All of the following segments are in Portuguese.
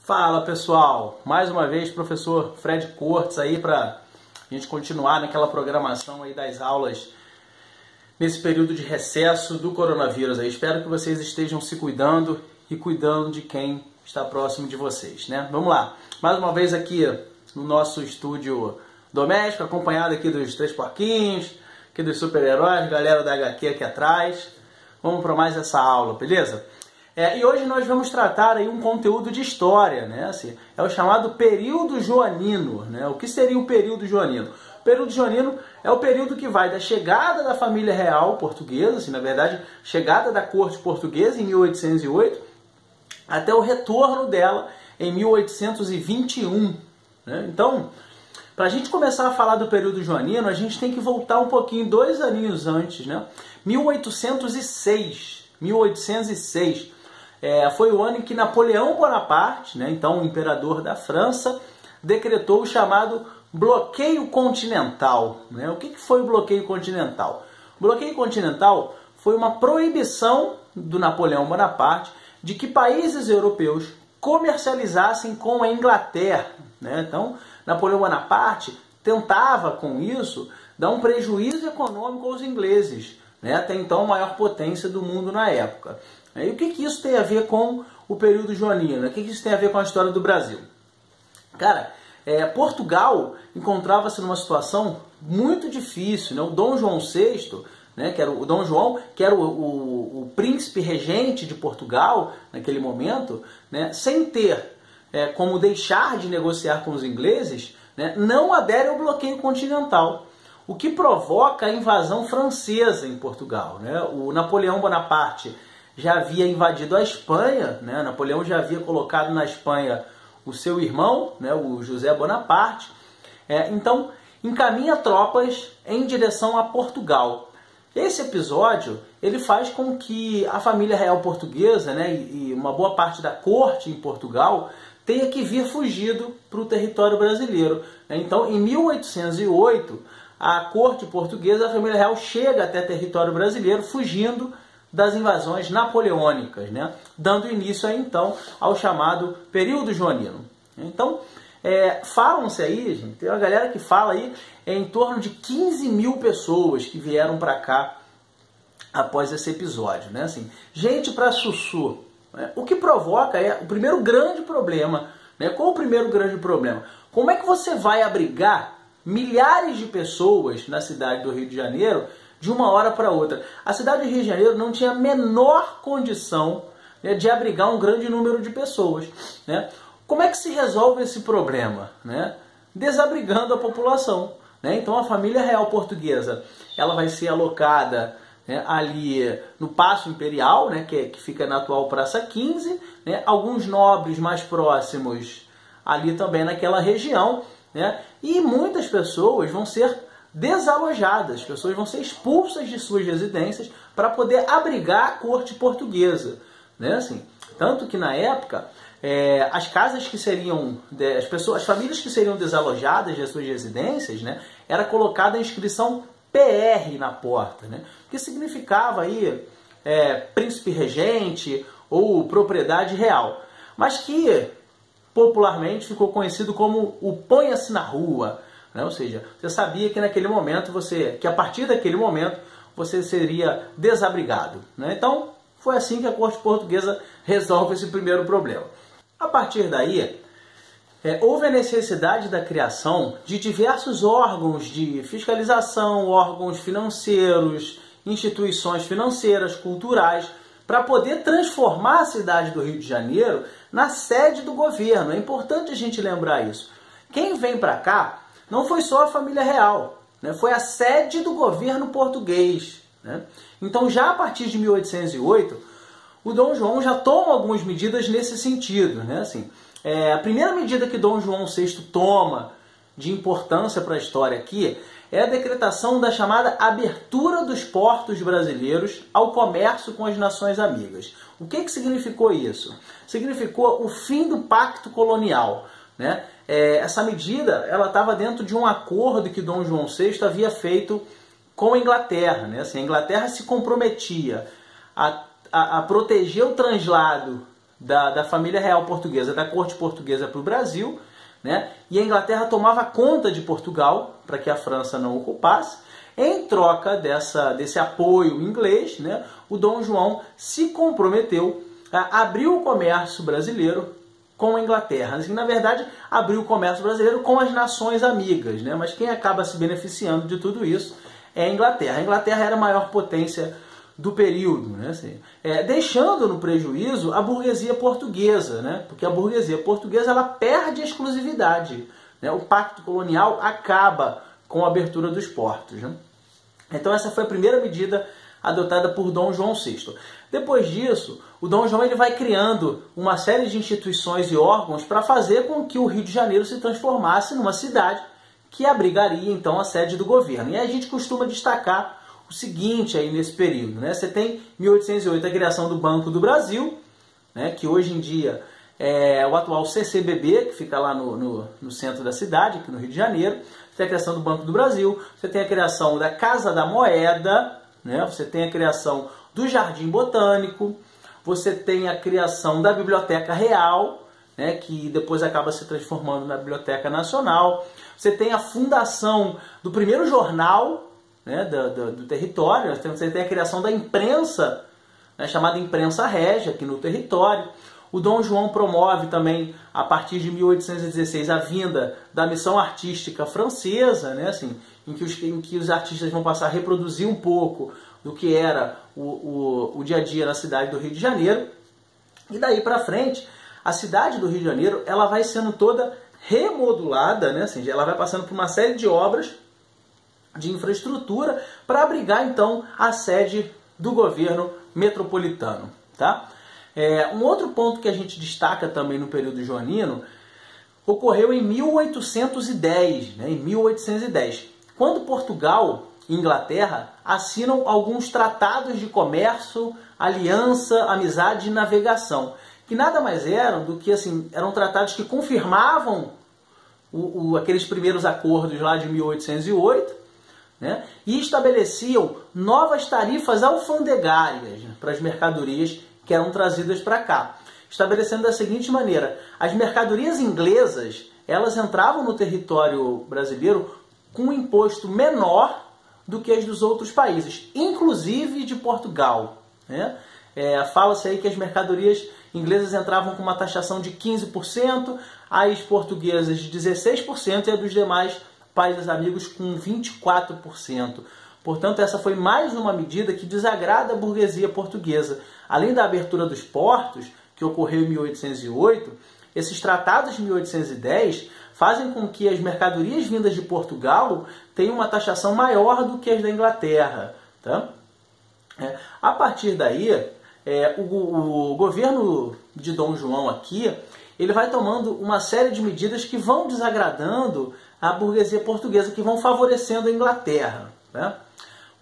Fala pessoal, mais uma vez professor Fred Cortes aí para a gente continuar naquela programação aí das aulas nesse período de recesso do coronavírus aí. Espero que vocês estejam se cuidando e cuidando de quem está próximo de vocês, né? Vamos lá, mais uma vez aqui no nosso estúdio doméstico, acompanhado aqui dos Três Porquinhos, aqui dos super-heróis, galera da HQ aqui atrás. Vamos para mais essa aula, beleza? E hoje nós vamos tratar aí um conteúdo de história, né? Assim, é o chamado período joanino, né? O que seria o período joanino? O período joanino é o período que vai da chegada da família real portuguesa, assim, na verdade, chegada da corte portuguesa em 1808, até o retorno dela em 1821, né? Então, para a gente começar a falar do período joanino, a gente tem que voltar um pouquinho, 2 aninhos antes, né? 1806. Foi o ano em que Napoleão Bonaparte, né, então o imperador da França, decretou o chamado bloqueio continental, né? O que foi o bloqueio continental? O bloqueio continental foi uma proibição do Napoleão Bonaparte de que países europeus comercializassem com a Inglaterra, né? Então, Napoleão Bonaparte tentava, com isso, dar um prejuízo econômico aos ingleses, né? Até então a maior potência do mundo na época. E o que isso tem a ver com o período joanino? O que isso tem a ver com a história do Brasil? Cara, Portugal encontrava-se numa situação muito difícil, né? O Dom João VI, né, que era o Dom João, que era o príncipe regente de Portugal naquele momento, né, sem ter como deixar de negociar com os ingleses, né, não adere ao bloqueio continental, o que provoca a invasão francesa em Portugal, né? O Napoleão Bonaparte já havia invadido a Espanha, né? Napoleão já havia colocado na Espanha o seu irmão, né, o José Bonaparte. Então, encaminha tropas em direção a Portugal. Esse episódio ele faz com que a família real portuguesa, né, e uma boa parte da corte em Portugal tenha que vir fugido para o território brasileiro. Então, em 1808, a corte portuguesa, a família real chega até território brasileiro fugindo das invasões napoleônicas, né? Dando início aí, então, ao chamado período joanino. Então, falam-se aí, gente, tem uma galera que fala aí em torno de 15 mil pessoas que vieram para cá após esse episódio, né? Assim, gente para sussu. Né? O que provoca o primeiro grande problema, né? Qual o primeiro grande problema? Como é que você vai abrigar milhares de pessoas na cidade do Rio de Janeiro de uma hora para outra? A cidade do Rio de Janeiro não tinha a menor condição, né, de abrigar um grande número de pessoas, né? Como é que se resolve esse problema, né? Desabrigando a população, né? Então a família real portuguesa ela vai ser alocada, né, ali no Paço Imperial, né, que fica na atual Praça 15, né? Alguns nobres mais próximos ali também naquela região, né? E muitas pessoas vão ser desalojadas, pessoas vão ser expulsas de suas residências para poder abrigar a corte portuguesa, né? Assim, tanto que na época as casas que seriam, as famílias que seriam desalojadas de suas residências, né, era colocada a inscrição PR na porta, né? Que significava aí príncipe regente ou propriedade real, mas que popularmente ficou conhecido como o ponha-se na rua. Ou seja, você sabia que naquele momento que a partir daquele momento você seria desabrigado, né? Então foi assim que a corte portuguesa resolve esse primeiro problema. A partir daí, houve a necessidade da criação de diversos órgãos de fiscalização, órgãos financeiros, instituições financeiras, culturais, para poder transformar a cidade do Rio de Janeiro na sede do governo. É importante a gente lembrar isso. Quem vem para cá não foi só a família real, né? Foi a sede do governo português, né? Então, já a partir de 1808, o Dom João já toma algumas medidas nesse sentido, né? Assim, a primeira medida que Dom João VI toma de importância para a história aqui é a decretação da chamada abertura dos portos brasileiros ao comércio com as nações amigas. O que significou isso? Significou o fim do pacto colonial, né? Essa medida ela estava dentro de um acordo que Dom João VI havia feito com a Inglaterra, né? Assim, a Inglaterra se comprometia a proteger o translado da família real portuguesa, da corte portuguesa para o Brasil, né? E a Inglaterra tomava conta de Portugal para que a França não ocupasse. Em troca desse apoio inglês, né, o Dom João se comprometeu a abrir o comércio brasileiro com a Inglaterra. Assim, na verdade, abriu o comércio brasileiro com as nações amigas, né? Mas quem acaba se beneficiando de tudo isso é a Inglaterra. A Inglaterra era a maior potência do período, né? Assim, deixando no prejuízo a burguesia portuguesa, né? Porque a burguesia portuguesa ela perde a exclusividade, né? O pacto colonial acaba com a abertura dos portos, né? Então essa foi a primeira medida adotada por Dom João VI. Depois disso, o Dom João ele vai criando uma série de instituições e órgãos para fazer com que o Rio de Janeiro se transformasse numa cidade que abrigaria então a sede do governo. E a gente costuma destacar o seguinte aí nesse período, né? Você tem 1808 a criação do Banco do Brasil, né? Que hoje em dia é o atual CCBB, que fica lá no centro da cidade, aqui no Rio de Janeiro. Você tem a criação do Banco do Brasil, você tem a criação da Casa da Moeda, né? Você tem a criação do Jardim Botânico, você tem a criação da Biblioteca Real, né? Que depois acaba se transformando na Biblioteca Nacional. Você tem a fundação do primeiro jornal, né, do território. Você tem a criação da imprensa, né, chamada Imprensa Régia, aqui no território. O Dom João promove também, a partir de 1816, a vinda da missão artística francesa, né, assim, em que os artistas vão passar a reproduzir um pouco do que era o dia a dia na cidade do Rio de Janeiro. E daí para frente, a cidade do Rio de Janeiro ela vai sendo toda remodulada, né, assim, ela vai passando por uma série de obras de infraestrutura para abrigar então a sede do governo metropolitano, tá? Um outro ponto que a gente destaca também no período joanino ocorreu em 1810, né? Em 1810, quando Portugal e Inglaterra assinam alguns tratados de comércio, aliança, amizade e navegação, que nada mais eram do que assim, eram tratados que confirmavam aqueles primeiros acordos lá de 1808, né? E estabeleciam novas tarifas alfandegárias, né, para as mercadorias que eram trazidas para cá, estabelecendo da seguinte maneira: as mercadorias inglesas elas entravam no território brasileiro com um imposto menor do que as dos outros países, inclusive de Portugal, né? Fala-se aí que as mercadorias inglesas entravam com uma taxação de 15%, as portuguesas de 16% e a dos demais países amigos com 24%. Portanto, essa foi mais uma medida que desagrada a burguesia portuguesa. Além da abertura dos portos, que ocorreu em 1808, esses tratados de 1810 fazem com que as mercadorias vindas de Portugal tenham uma taxação maior do que as da Inglaterra, tá? A partir daí, o governo de Dom João aqui, ele vai tomando uma série de medidas que vão desagradando a burguesia portuguesa, que vão favorecendo a Inglaterra, né?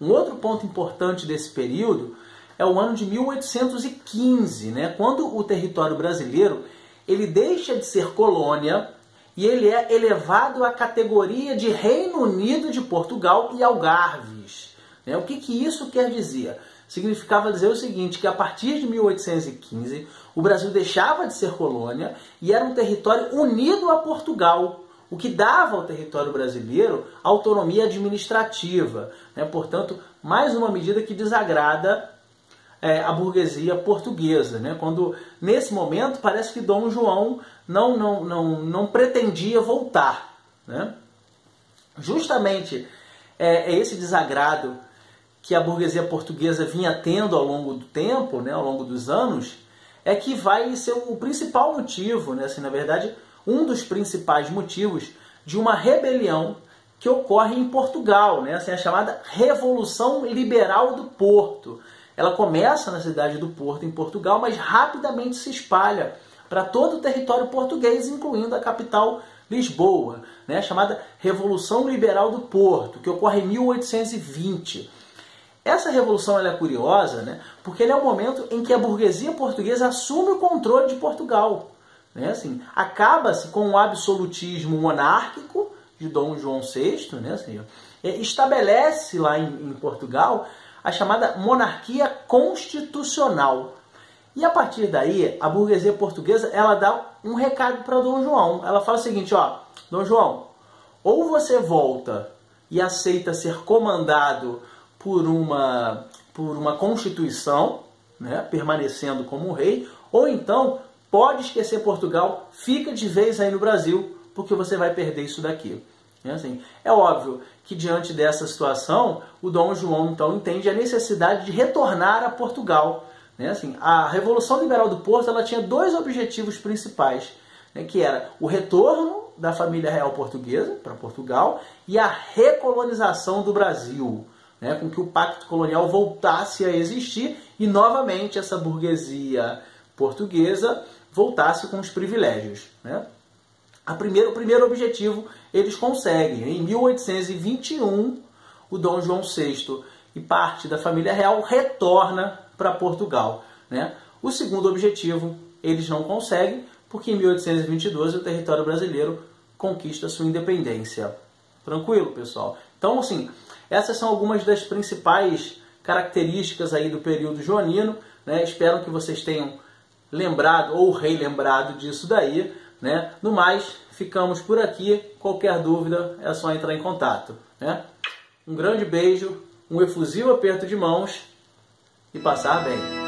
Um outro ponto importante desse período é o ano de 1815, né? Quando o território brasileiro ele deixa de ser colônia e ele é elevado à categoria de Reino Unido de Portugal e Algarves, né? O que isso quer dizer? Significava dizer o seguinte, que a partir de 1815 o Brasil deixava de ser colônia e era um território unido a Portugal, o que dava ao território brasileiro autonomia administrativa, né? Portanto, mais uma medida que desagrada a burguesia portuguesa, né? Quando, nesse momento, parece que Dom João não pretendia voltar, né? Justamente esse desagrado que a burguesia portuguesa vinha tendo ao longo do tempo, né, ao longo dos anos, é que vai ser o principal motivo, né, assim, na verdade, um dos principais motivos de uma rebelião que ocorre em Portugal, né, assim, a chamada Revolução Liberal do Porto. Ela começa na cidade do Porto, em Portugal, mas rapidamente se espalha para todo o território português, incluindo a capital Lisboa, né, chamada Revolução Liberal do Porto, que ocorre em 1820. Essa revolução ela é curiosa, né, porque ele é o momento em que a burguesia portuguesa assume o controle de Portugal, né, assim, acaba-se com o absolutismo monárquico de Dom João VI, né, assim, estabelece lá em Portugal a chamada monarquia constitucional. E a partir daí, a burguesia portuguesa, ela dá um recado para Dom João. Ela fala o seguinte, ó, Dom João, ou você volta e aceita ser comandado por uma constituição, né, permanecendo como rei, ou então pode esquecer Portugal, fica de vez aí no Brasil, porque você vai perder isso daqui. Assim, é óbvio que diante dessa situação, o Dom João então entende a necessidade de retornar a Portugal. Né? Assim, a Revolução Liberal do Porto ela tinha dois objetivos principais, né, que era o retorno da família real portuguesa para Portugal e a recolonização do Brasil, né, com que o pacto colonial voltasse a existir e novamente essa burguesia portuguesa voltasse com os privilégios. Né? O primeiro objetivo eles conseguem. Em 1821, o Dom João VI e parte da família real retorna para Portugal. Né? O segundo objetivo eles não conseguem, porque em 1822 o território brasileiro conquista sua independência. Tranquilo, pessoal? Então, assim, essas são algumas das principais características aí do período joanino. Né? Espero que vocês tenham lembrado ou relembrado disso daí. Né? No mais, ficamos por aqui. Qualquer dúvida é só entrar em contato. Né? Um grande beijo, um efusivo aperto de mãos e passar bem.